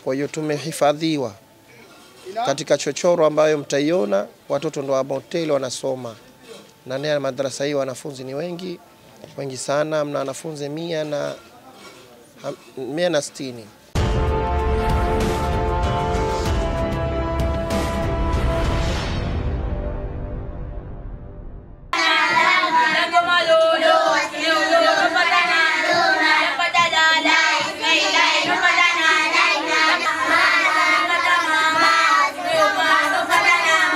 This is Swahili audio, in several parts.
Kwa hiyo tumehifadhiwa katika chochoro ambayo mtaiona, watoto ndo ambao tele wanasoma. Na ndani ya madrasa hii wanafunzi ni wengi sana, mna wanafunzi 160.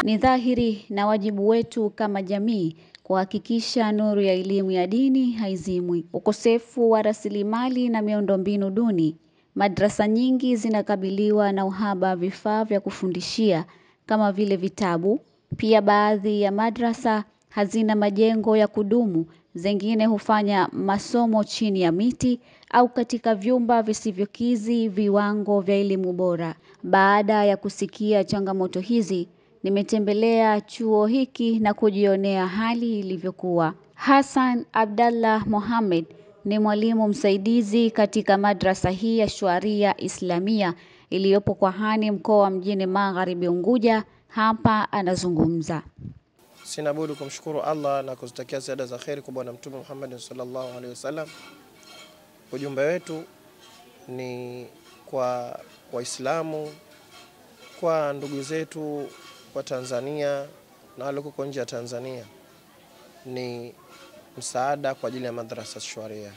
Ni dhahiri na wajibu wetu kama jamii kuhakikisha nuru ya elimu ya dini haizimwi. Ukosefu wa rasilimali na miundombinu duni, madrasa nyingi zinakabiliwa na uhaba wa vifaa vya kufundishia kama vile vitabu. Pia baadhi ya madrasa hazina majengo ya kudumu, zingine hufanya masomo chini ya miti au katika vyumba visivyokidhi viwango vya elimu bora. Baada ya kusikia changamoto hizi, nimetembelea chuo hiki na kujionea hali ilivyokuwa. Hassan Abdallah Mohamed ni mwalimu msaidizi katika madrasa hii ya Shuaria Islamia iliyopo Kwahani, mkoa Mjini Magharibi Unguja. Hapa anazungumza. Sina budi kumshukuru Allah na kuzitakia ziada za kheri kwa Bwana Mtume Muhammad sallallahu alaihi wasallam. Ujumbe wetu ni kwa Waislamu, kwa ndugu zetu wa Tanzania na wale huko nje ya Tanzania, ni msaada kwa ajili ya madrasa Shuaria.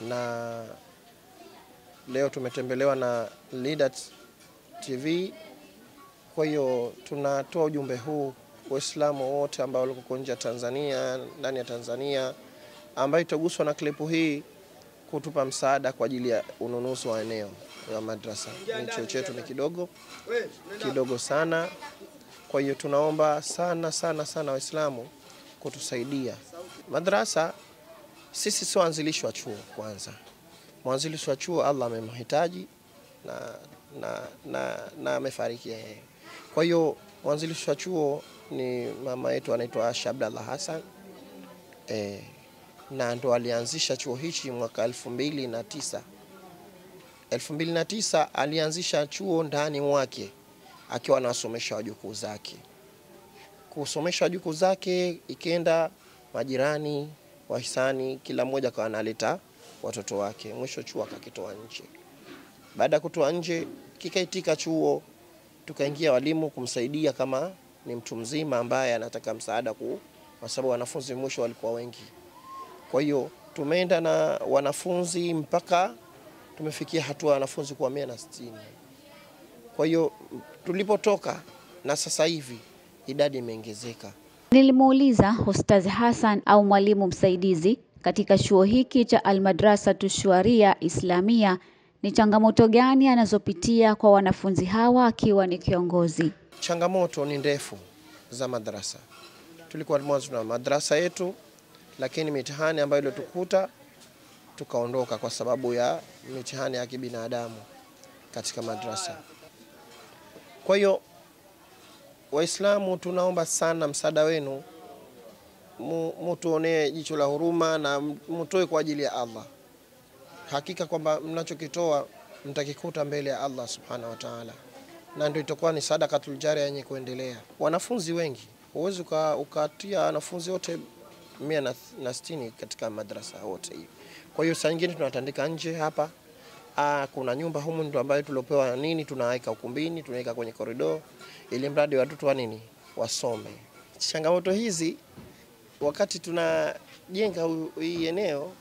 Na leo tumetembelewa na Leader TV. Kwa hiyo tunatoa ujumbe huu Waislamu wote ambao wako huko nje ya Tanzania, ndani ya Tanzania, ambao itaguswa na klipu hii, kutupa msaada kwa ajili ya ununuzi wa eneo ya madrasa. Cheo chetu ni kidogo sana. Kwa hiyo tunaomba sana Waislamu kutusaidia. Madrasa, sisi sio anzilishi wa chuo kwanza. Mwanzilishi wa chuo Allah amemhitaji na amefariki yeye. Kwa hiyo mwanzilishi wa chuo ni mama yetu anaitwa Asha Abdallah Hassan. Na ndo alianzisha chuo hichi mwaka 2009. 2009 alianzisha chuo ndani mwake akiwa anasomesha wajukuu zake. Kusomesha wajukuu zake ikaenda majirani, wahisani, kila mmoja kwa analeta watoto wake. Mwisho chuo akakitoa nje. Baada ya kutoa nje, kikaitika chuo, tukaingia walimu kumsaidia kama ni mtu mzima ambaye anataka msaada, kwa sababu wanafunzi mwisho walikuwa wengi. Kwa hiyo tumeenda na wanafunzi mpaka tumefikia hatua wanafunzi kwa 160. Kwa hiyo tulipotoka na sasa hivi idadi imeongezeka. Nilimuuliza Ustaz Hassan au mwalimu msaidizi katika chuo hiki cha Al-Madrasatu Shuaria Islamia ni changamoto gani anazopitia kwa wanafunzi hawa akiwa ni kiongozi. Changamoto ni ndefu za madrasa. Tulikuwa mwanzo na madrasa yetu, lakini mitihani ambayo ilitukuta tukaondoka kwa sababu ya mitihani ya kibinadamu katika madrasa. Kwa hiyo Waislamu tunaomba sana msaada wenu, mutuonee jicho la huruma na mutoe kwa ajili ya Allah. Hakika kwamba mnachokitoa mtakikuta mbele ya Allah subhanahu wa ta'ala, na ndio itakuwa ni sadaqatul jariya yenye kuendelea. Wanafunzi wengi, huwezi ukatia wanafunzi wote 160 katika madrasa wote hiyo. Kwa hiyo saa nyingine tunatandika nje hapa. Kuna nyumba humu ndio ambayo tulopewa tunaweka ukumbini, tunaweka kwenye koridor ili mradi watoto wasome. Changamoto hizi wakati tunajenga hii eneo,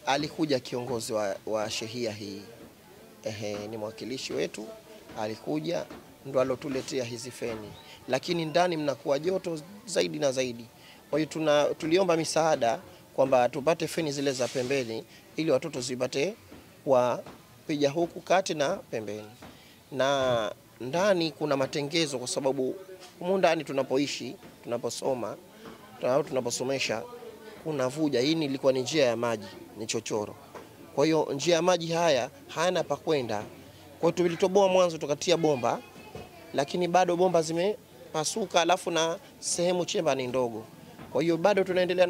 alikuja kiongozi wa shehia hii. Ni mwakilishi wetu, alikuja ndo alotuletea hizi feni. Lakini ndani mnakuwa joto zaidi na zaidi. Kwa hiyo tuliomba misaada kwamba tupate feni zile za pembeni ili watoto zipate kupiga huku kati na pembeni. Na ndani kuna matengezo kwa sababu humu ndani tunapoishi, tunaposoma, tunaposomesha kuna vuja. Hii ilikuwa ni njia ya maji, ni chochoro. Kwa hiyo njia ya maji haya hayana pa kwenda. Kwa hiyo tulitoboa mwanzo tukatia bomba, lakini bado bomba zimepasuka, alafu na sehemu chemba ni ndogo. Kwa hiyo bado tunaendelea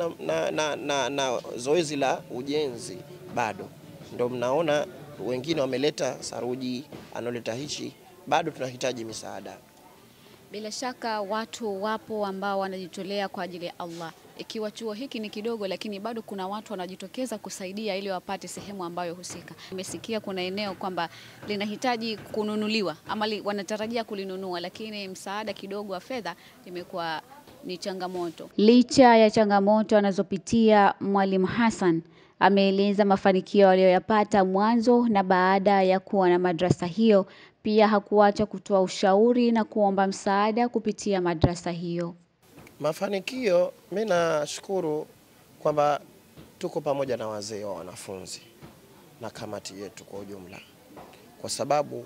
na zoezi la ujenzi bado. Ndio mnaona wengine wameleta saruji, analeta hichi, bado tunahitaji misaada. Bila shaka watu wapo ambao wanajitolea kwa ajili ya Allah. Ikiwa chuo hiki ni kidogo, lakini bado kuna watu wanajitokeza kusaidia ili wapate sehemu ambayo husika. Nimesikia kuna eneo kwamba linahitaji kununuliwa ama wanatarajia kulinunua, lakini msaada kidogo wa fedha imekuwa ni changamoto. Licha ya changamoto anazopitia, Mwalimu Hassan ameeleza mafanikio aliyoyapata mwanzo na baada ya kuwa na madrasa hiyo. Pia hakuacha kutoa ushauri na kuomba msaada kupitia madrasa hiyo. Mafanikio, mimi nashukuru kwamba tuko pamoja na wazee wa wanafunzi na kamati yetu kwa ujumla. Kwa sababu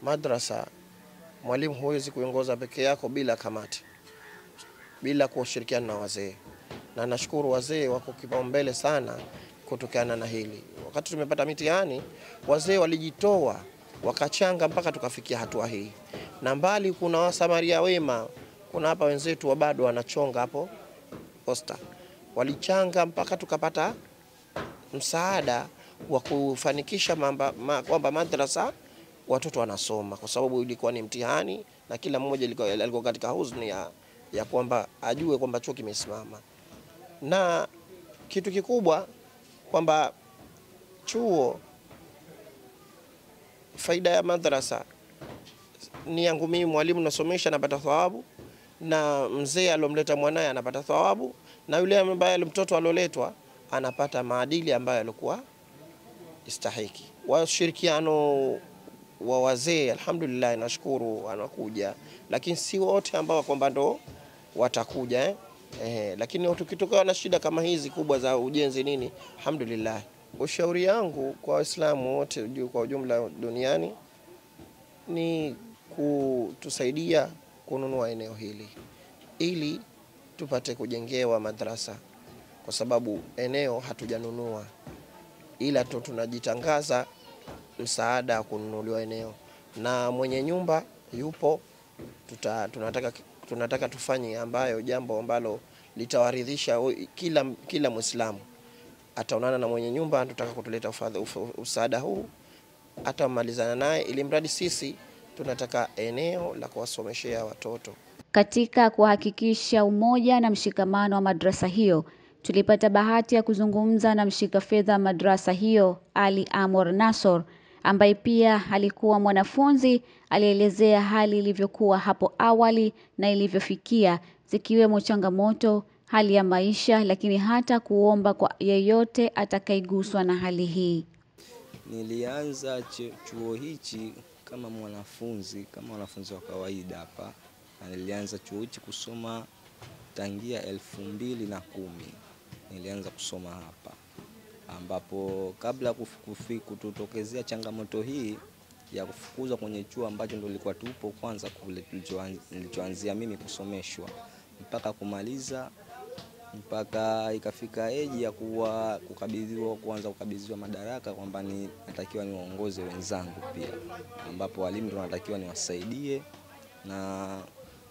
madrasa, mwalimu huwezi kuongoza peke yako bila kamati, bila kushirikiana na wazee. Na nashukuru wazee wako kipaumbele sana kutokana na hili. Wakati tumepata mitihani, wazee walijitoa, wakachanga mpaka tukafikia hatua hii. Na mbali kuna wasamaria wema, kuna hapa wenzetu bado wanachonga hapo posta. Walichanga mpaka tukapata msaada wa kufanikisha kwamba madrasa watoto wanasoma, kwa sababu ilikuwa ni mtihani na kila mmoja alikuwa katika huzuni ya kwamba ajue kwamba chuo kimesimama. Na kitu kikubwa kwamba chuo, faida ya madrasa ni yangu mimi mwalimu nasomesha napata thawabu, na mzee alomleta mwanae anapata thawabu, na yule ambaye mtoto aloletwa anapata maadili ambayo alikuwa istahiki. Washirikiano wa wazee alhamdulillah, nashukuru wanakuja, lakini si wote ambao kwamba ndo watakuja lakini tukitoka na shida kama hizi kubwa za ujenzi nini, alhamdulillah. Ushauri yangu kwa Waislamu wote kwa ujumla duniani ni kutusaidia kununua eneo hili ili tupate kujengewa madrasa, kwa sababu eneo hatujanunua, ila tunajitangaza msaada kununuliwa eneo, na mwenye nyumba yupo. Tunataka tufanye ambayo jambo ambalo litawaridhisha kila Muislamu. Ataonana na mwenye nyumba, tunataka kutuleta usaada huu, atamalizana naye, ili mradi sisi tunataka eneo la kuwasomeshea watoto. Katika kuhakikisha umoja na mshikamano wa madrasa hiyo, tulipata bahati ya kuzungumza na mshika fedha madrasa hiyo, Ali Amor Nasor, ambaye pia alikuwa mwanafunzi. Alielezea hali ilivyokuwa hapo awali na ilivyofikia, zikiwemo changamoto, hali ya maisha, lakini hata kuomba kwa yeyote atakayeguswa na hali hii. Nilianza chuo hichi kama mwanafunzi wa kawaida hapa. Nilianza chuo hichi kusoma tangia 2010. Nilianza kusoma hapa, ambapo kabla kututokezea changamoto hii ya kufukuzwa kwenye chuo ambacho ndio lilikuwa tupo kwanza kule nilichoanzia mimi kusomeshwa mpaka kumaliza, mpaka ikafika eji ya kuanza kukabidhiwa madaraka, kwamba natakiwa niwaongoze wenzangu pia, ambapo walimu ndio wanatakiwa niwasaidie, na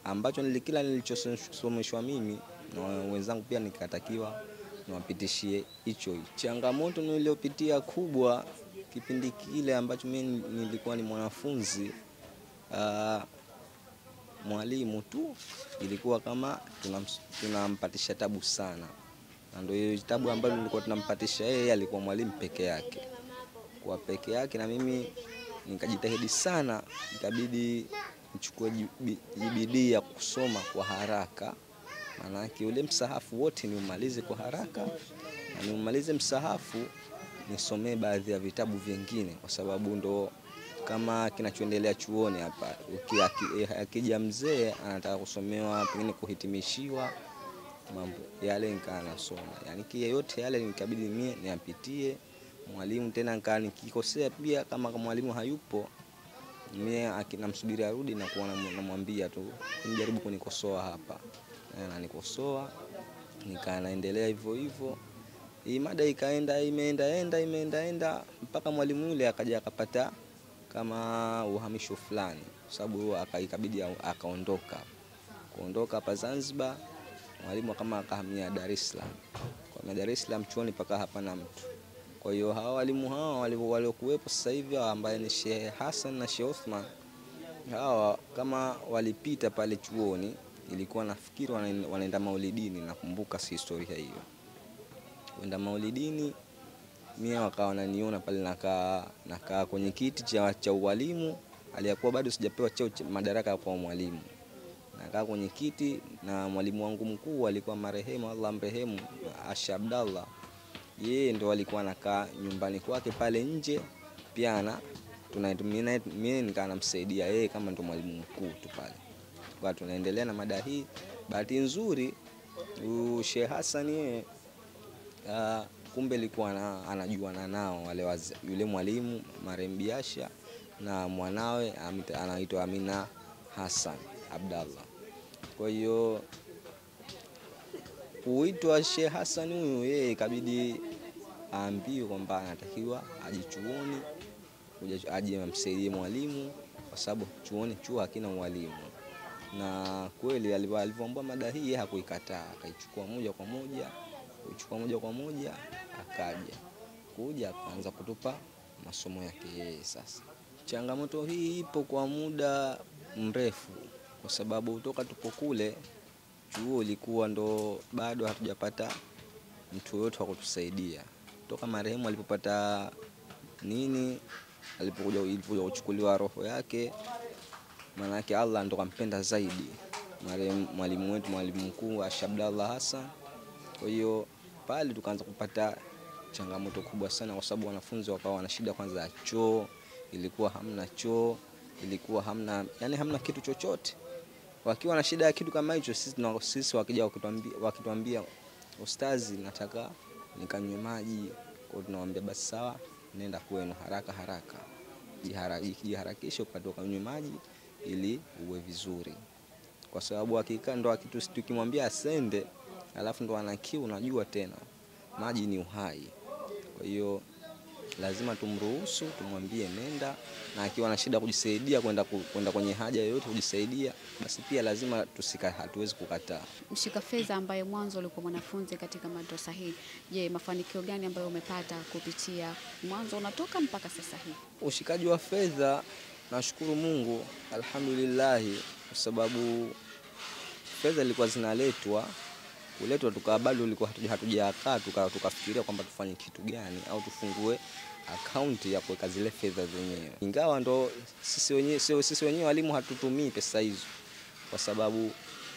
ambacho nilichosomeshwa mimi na wenzangu pia nikatakiwa niwapitishie hicho. Changamoto niliyopitia kubwa kipindi kile ambacho mimi nilikuwa ni mwanafunzi, mwalimu tu ilikuwa kama tunampatisha tabu sana, na ndio hiyo tabu ambayo nilikuwa tunampatisha yeye, alikuwa mwalimu peke yake. Kwa peke yake, na mimi nikajitahidi sana, ikabidi nichukue bidii ya kusoma kwa haraka, maana ule msahafu wote niumalize kwa haraka, na niumalize msahafu nisomee baadhi ya vitabu vingine, kwa sababu ndo kama kinachoendelea chuoni hapa. Akija mzee anataka kusomewa pengine kuhitimishiwa mambo yale, nikanasoma. Yani yote yale nikabidi mimi niyapitie. Mwalimu tena nikikosea pia, kama mwalimu hayupo, mimi akinamsubiri arudi na kuona namwambia tu nijaribu kunikosoa hapa, na nikosoa, nikaendelea hivyo hivyo. Hii mada imeenda mpaka mwalimu yule akaja akapata kama uhamisho fulani, sababu ikabidi akaondoka. Kuondoka hapa Zanzibar, mwalimu kama akahamia Dar es Salaam. Kwa Dar es Salaam chuoni paka hapana mtu. Kwa hiyo hawa walimu hawa waliokuwepo sasa hivi ambaye ni Sheikh Hassan na Sheikh Uthman, hawa kama walipita pale chuoni, ilikuwa nafikiri wanaenda maulidini. Nakumbuka si historia hiyo, kwenda maulidini. Mimi wakawa wananiona pale nakaa kwenye kiti cha ualimu, aliyakuwa bado sijapewa cheo madaraka kwa mwalimu. Nakaa kwenye kiti na mwalimu wangu mkuu alikuwa marehemu, Allah mrehemu, Asha Abdallah. Yeye ndo alikuwa anakaa nyumbani kwake pale nje, pia mimi nikaa namsaidia yeye kama ndo mwalimu mkuu tu pale. Kwa tunaendelea na mada hii. Bahati nzuri Sheikh Hassan yeye kumbe alikuwa anajuana nao wale yule mwalimu marehemu Biasha na mwanawe anaitwa Amina Hassan Abdallah. Kwa hiyo kuitwa Sheikh Hassan huyu, yeye ikabidi aambiwe kwamba anatakiwa aje chuoni, aje amsaidie mwalimu kwa sababu chuo hakina mwalimu. Na kweli alivyoambia mada hii hakuikataa, akaichukua moja kwa moja, akaja akaanza kutupa masomo yake yeye. Sasa changamoto hii ipo kwa muda mrefu, kwa sababu toka tupo kule chuo ilikuwa ndo bado hatujapata mtu yote wa kutusaidia. Toka marehemu alipopata ilipokuja kuchukuliwa roho yake, maana yake Allah ndo kampenda zaidi mwalimu wetu, mwalimu mkuu Asha Abdallah Hassan. Kwa hiyo pale tukaanza kupata changamoto kubwa sana, kwa sababu wanafunzi wakawa wana shida kwanza ya choo. Ilikuwa hamna choo, ilikuwa hamna kitu chochote. Wakiwa na shida ya kitu kama hicho, sisi wakija wakituambia ustazi, nataka nikanywe maji, kwa tunawaambia basi sawa, nenda kwenu haraka, jiharakishe ukatoka unywe maji ili uwe vizuri. Kwa sababu hakika ndo kitu tukimwambia asende alafu ndo ana kiu, unajua tena maji ni uhai. Kwa hiyo lazima tumruhusu, tumwambie nenda, na akiwa na shida kujisaidia kwenda kwenye haja yoyote kujisaidia, basi pia lazima hatuwezi kukataa. Mshika fedha ambaye mwanzo ulikuwa mwanafunzi katika madrasa hii, je, mafanikio gani ambayo umepata kupitia mwanzo unatoka mpaka sasa hivi? Ushikaji wa fedha, nashukuru Mungu, alhamdulillah, kwa sababu fedha ilikuwa zinaletwa tukawa bado ilikuwa hatujakaa tukafikiria kwamba tufanye kitu gani au tufungue akaunti ya kuweka zile fedha zenyewe. Ingawa ndo sisi wenyewe walimu hatutumii pesa hizo, kwa sababu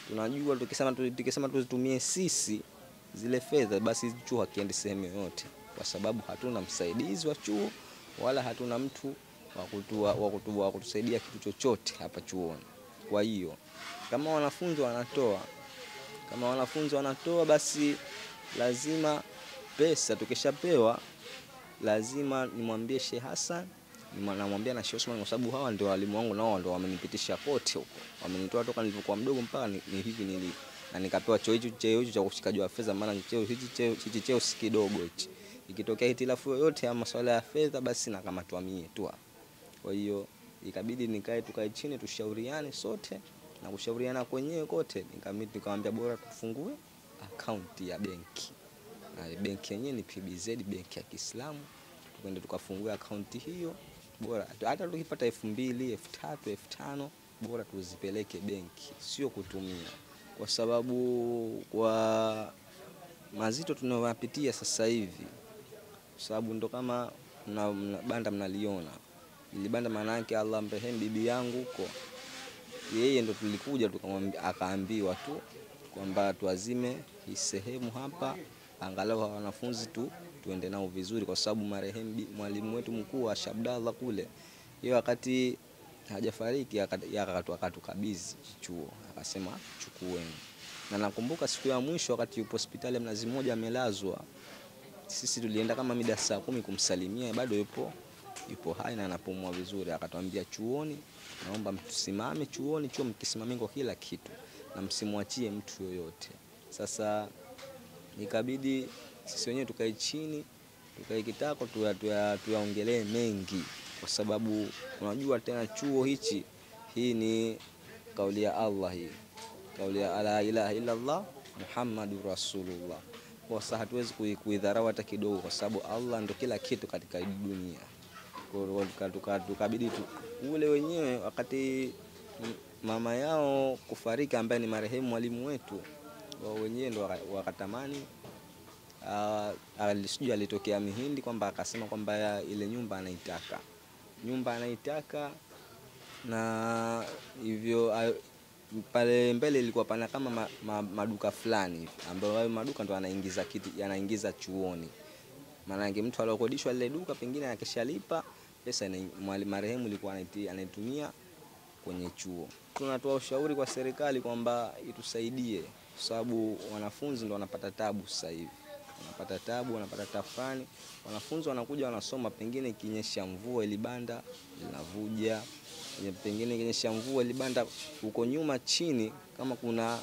tunajua tukisema tuzitumie sisi zile fedha, basi chuo hakiendi sehemu yoyote, kwa sababu hatuna msaidizi wa chuo wala hatuna mtu wa kutusaidia kitu chochote hapa chuoni. Kwa hiyo kama wanafunzi wanatoa basi lazima pesa tukishapewa, lazima nimwambie Sheikh Hassan, namwambia na Sheikh Usman, kwa sababu hawa ndio walimu wangu, nao ndio wamenipitisha kote huko, wamenitoa toka nilipokuwa mdogo mpaka ni hivi na nikapewa cheo hicho cha kushikaji wa fedha. Maana cheo si kidogo hichi, ikitokea hitilafu yoyote ama masuala ya fedha, basi nakamatwa mie tu. Kwa hiyo ikabidi tukae chini tushauriane sote, na kushauriana kwenyewe kote nikamwambia bora tufungue akaunti ya benki, na benki yenyewe ni PBZ, benki ya Kiislamu. Tukaenda tukafungua akaunti hiyo, bora hata tukipata 2000, 3000, 5000 bora tuzipeleke benki, sio kutumia, kwa sababu kwa mazito tunayopitia sasa hivi, kwa sababu ndo kama banda mnaliona ili banda, maana yake Allah mrehemu bibi yangu huko, yeye ndo tulikuja tukamwambia, akaambiwa tu kwamba tuazime hii sehemu hapa, angalau wanafunzi tuende nao vizuri, kwa sababu marehemu mwalimu wetu mkuu Asha Abdallah kule, yeye wakati hajafariki akatukabidhi chuo, akasema chukueni. Na nakumbuka siku ya mwisho wakati yupo hospitali Mnazi Mmoja amelazwa, sisi tulienda kama mida saa 10 kumsalimia, bado yupo hai na anapumua vizuri. Akatuambia chuoni, naomba mtusimame chuo mkisimamia kwa kila kitu na msimwachie mtu yoyote. Sasa ikabidi sisi wenyewe tukae chini, tukae kitako tuyaongelee mengi, kwa sababu unajua tena chuo hii ni kauli ya Allah, hii kauli ya la ilaha illa Allah Muhammadur Rasulullah. tumekosa, hatuwezi kuidharau hata kidogo, kwa sababu Allah ndio kila kitu katika dunia. Kwa tukabidi ule wenyewe wakati mama yao kufariki, ambaye ni marehemu mwalimu wetu, wao wenyewe ndio wakatamani alisijui alitokea Mihindi kwamba akasema kwamba ile nyumba anaitaka, na hivyo pale mbele ilikuwa pana kama maduka fulani ambayo hayo maduka ndo yanaingiza chuoni. Maana yake mtu aliyokodishwa ile duka pengine akishalipa pesa marehemu ilikuwa anaitumia kwenye chuo. Tunatoa ushauri kwa serikali kwamba itusaidie, kwa sababu wanafunzi ndo wanapata tabu sasa hivi. Wanapata tafani. Wanafunzi wanakuja wanasoma, pengine kinyesha mvua ile banda linavuja. Pengine kinyesha mvua ile banda huko nyuma chini kama kuna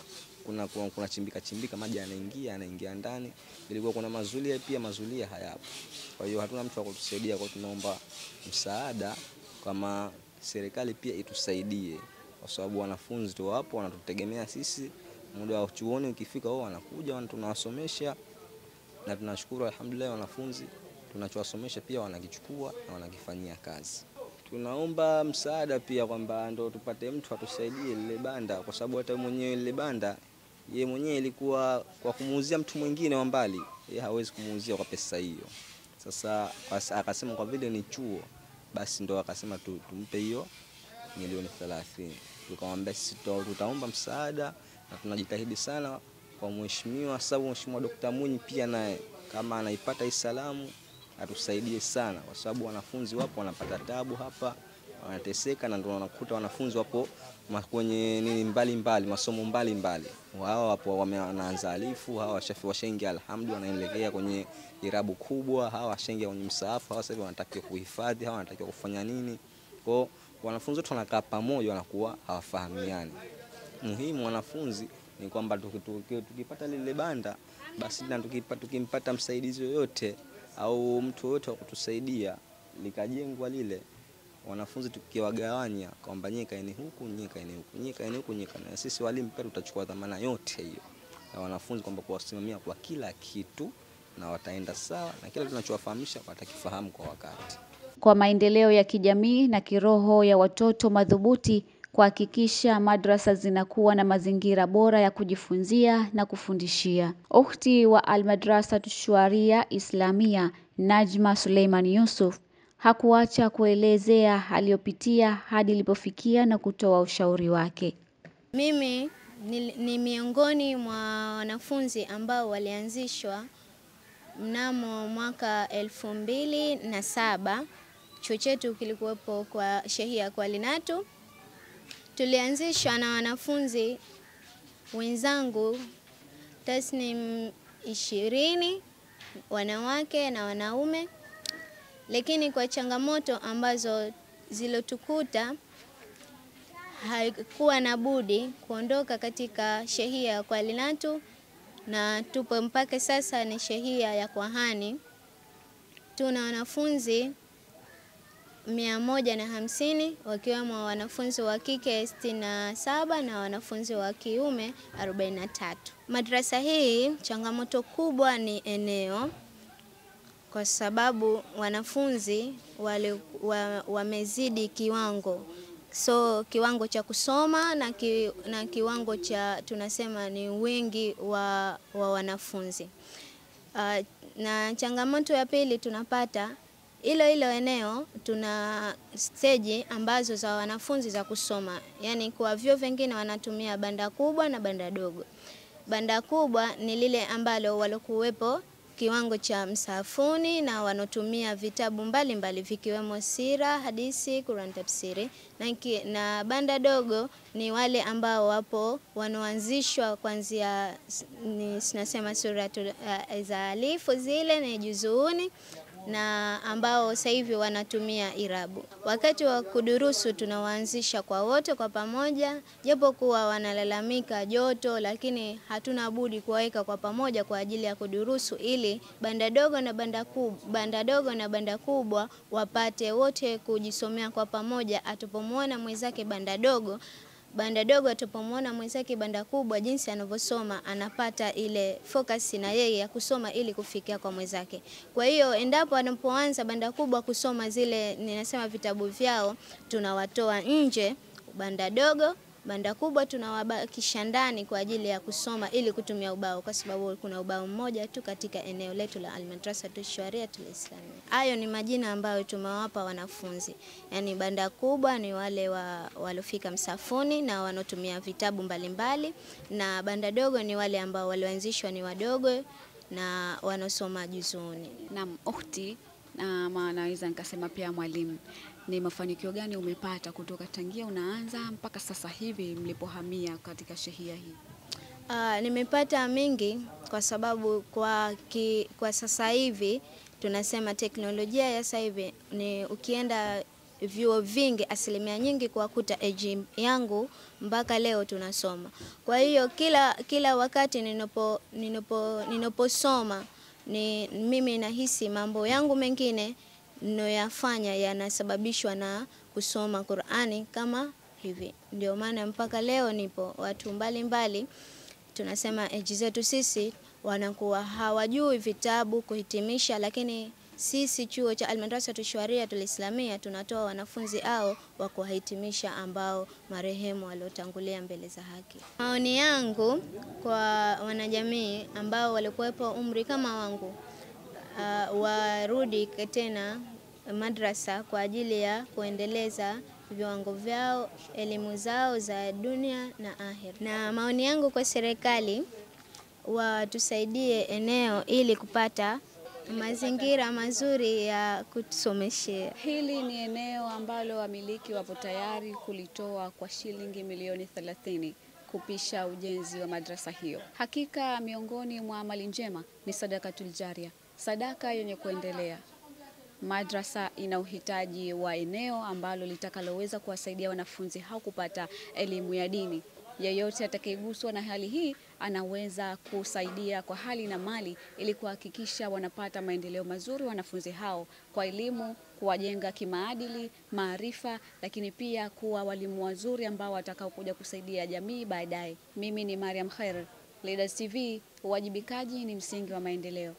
chimbika maji yanaingia ndani. Ilikuwa kuna mazulia hayapo. Kwa hiyo hatuna mtu wa kutusaidia, kwa tunaomba msaada kama serikali pia itusaidie, kwa sababu wanafunzi tu wapo wanatutegemea sisi. Muda wa chuoni ukifika wao wanakuja tunawasomesha, na tunashukuru alhamdulillah wanafunzi tunachowasomesha pia wanakichukua na wanakifanyia kazi. Tunaomba msaada pia kwamba ndo tupate mtu atusaidie lile banda, kwa sababu hata mwenyewe lile banda yeye mwenyewe ilikuwa kwa kumuuzia mtu mwingine wa mbali, yeye hawezi kumuuzia kwa pesa hiyo. Sasa akasema kwa vile ni chuo, basi ndo akasema tumpe hiyo milioni 30. Tukamwambia sisi tutaomba msaada na tunajitahidi sana kwa mheshimiwa, sababu mheshimiwa Dr. Mwinyi pia naye kama anaipata hii salamu atusaidie sana, kwa sababu wanafunzi wapo wanapata tabu hapa, wanateseka, na ndio wanakuta wanafunzi wapo kwenye mbalimbali, masomo mbalimbali. Wao wapo wanaanza alifu, hawa washaingia alhamdu wanaelekea kwenye irabu kubwa, hawa washaingia kwenye msaafu, hawa sasa wanatakiwa kuhifadhi, hawa wanatakiwa kufanya nini. Kwa wanafunzi wote wanakaa pamoja, wanakuwa hawafahamiani. Muhimu wanafunzi ni kwamba tukipata lile banda, basi na tukimpata msaidizi yoyote au mtu yote wa kutusaidia likajengwa lile, wanafunzi tukiwagawanya kwamba nyie kaeni huku, nyie kaeni huku, nyie kaeni huku, nyie kaeni, sisi walimu pia tutachukua dhamana yote hiyo na wanafunzi kwamba kuwasimamia kwa kila kitu, na wataenda sawa na kila tunachowafahamisha watakifahamu kwa wakati. Kwa maendeleo ya kijamii na kiroho ya watoto madhubuti, kuhakikisha madrasa zinakuwa na mazingira bora ya kujifunzia na kufundishia. Ukhti wa Al-Madrasatu Shuaria Islamia Najma Suleiman Yusuf hakuacha kuelezea aliyopitia hadi ilipofikia na kutoa ushauri wake. Mimi ni miongoni mwa wanafunzi ambao walianzishwa mnamo mwaka 2007. Chuo chetu kilikuwepo kwa shehia kwa Linatu. Tulianzishwa na wanafunzi wenzangu tasnim 20 wanawake na wanaume, lakini kwa changamoto ambazo zilotukuta haikuwa na budi kuondoka katika shehia kwa Linatu, na tupo mpaka sasa ni shehia ya Kwahani. Tuna wanafunzi 150 wakiwemo wanafunzi wa kike 67 na wanafunzi wa kiume 43. Madrasa hii changamoto kubwa ni eneo, kwa sababu wanafunzi wamezidi kiwango. So kiwango cha kusoma na kiwango cha tunasema ni wingi wa wanafunzi. Na changamoto ya pili tunapata ilo eneo, tuna stage ambazo za wanafunzi za kusoma. Yani kwa vyuo vingine wanatumia banda kubwa na banda dogo. Banda kubwa ni lile ambalo walokuwepo kiwango cha msafuni na wanotumia vitabu mbalimbali vikiwemo sira, hadisi, Quran tafsiri, na banda dogo ni wale ambao wapo wanoanzishwa kuanzia tunasema sura za alifu zile na juzuuni, na ambao sasa hivi wanatumia irabu. Wakati wa kudurusu tunawaanzisha kwa wote kwa pamoja, japo kuwa wanalalamika joto, lakini hatuna budi kuwaweka kwa pamoja kwa ajili ya kudurusu, ili banda dogo na banda kubwa wapate wote kujisomea kwa pamoja. Atupomwona mwenzake banda dogo banda dogo atapomwona mwenzake banda kubwa, jinsi anavyosoma anapata ile focus na yeye ya kusoma ili kufikia kwa mwenzake. Kwa hiyo endapo anapoanza banda kubwa kusoma zile ninasema vitabu vyao, tunawatoa nje banda dogo, banda kubwa tunawabakisha ndani kwa ajili ya kusoma ili kutumia ubao, kwa sababu kuna ubao mmoja tu katika eneo letu la Al-Madrasatu Shariatul Islamia. Hayo ni majina ambayo tumewapa wanafunzi. Yaani banda kubwa ni wale walofika msafuni na wanotumia vitabu mbalimbali, na banda dogo ni wale ambao walioanzishwa ni wadogo na wanosoma juzuni. Na ukhti, na naweza nikasema pia mwalimu, ni mafanikio gani umepata kutoka tangia unaanza mpaka sasa hivi mlipohamia katika shehia hii? Nimepata mingi kwa sababu kwa sasa hivi tunasema teknolojia ya sasa hivi ni ukienda vyuo vingi asilimia nyingi kuwakuta age yangu mpaka leo tunasoma. Kwa hiyo kila wakati ninaposoma mimi nahisi mambo yangu mengine ninayoyafanya yanasababishwa na kusoma Qur'ani kama hivi. Ndio maana mpaka leo nipo. Watu mbalimbali tunasema age zetu sisi wanakuwa hawajui vitabu kuhitimisha, lakini sisi chuo cha Al-Madrasatu Shariatul Islamia tunatoa wanafunzi hao wa kuhitimisha ambao marehemu waliotangulia mbele za haki. Maoni yangu kwa wanajamii ambao walikuwepo umri kama wangu, warudi tena madrasa kwa ajili ya kuendeleza viwango vyao, elimu zao za dunia na akhira. Na maoni yangu kwa serikali, watusaidie eneo ili kupata mazingira mazuri ya kutusomeshea. Hili ni eneo ambalo wamiliki wapo tayari kulitoa kwa shilingi milioni 30 kupisha ujenzi wa madrasa hiyo. Hakika miongoni mwa amali njema ni sadakatul jaria, sadaka yenye kuendelea. Madrasa ina uhitaji wa eneo ambalo litakaloweza kuwasaidia wanafunzi hao kupata elimu ya dini. Yeyote atakayeguswa na hali hii anaweza kusaidia kwa hali na mali ili kuhakikisha wanapata maendeleo mazuri wanafunzi hao kwa elimu, kuwajenga kimaadili, maarifa, lakini pia kuwa walimu wazuri ambao watakao kuja kusaidia jamii baadaye. Mimi ni Mariam Khair, Leaders TV, uwajibikaji ni msingi wa maendeleo.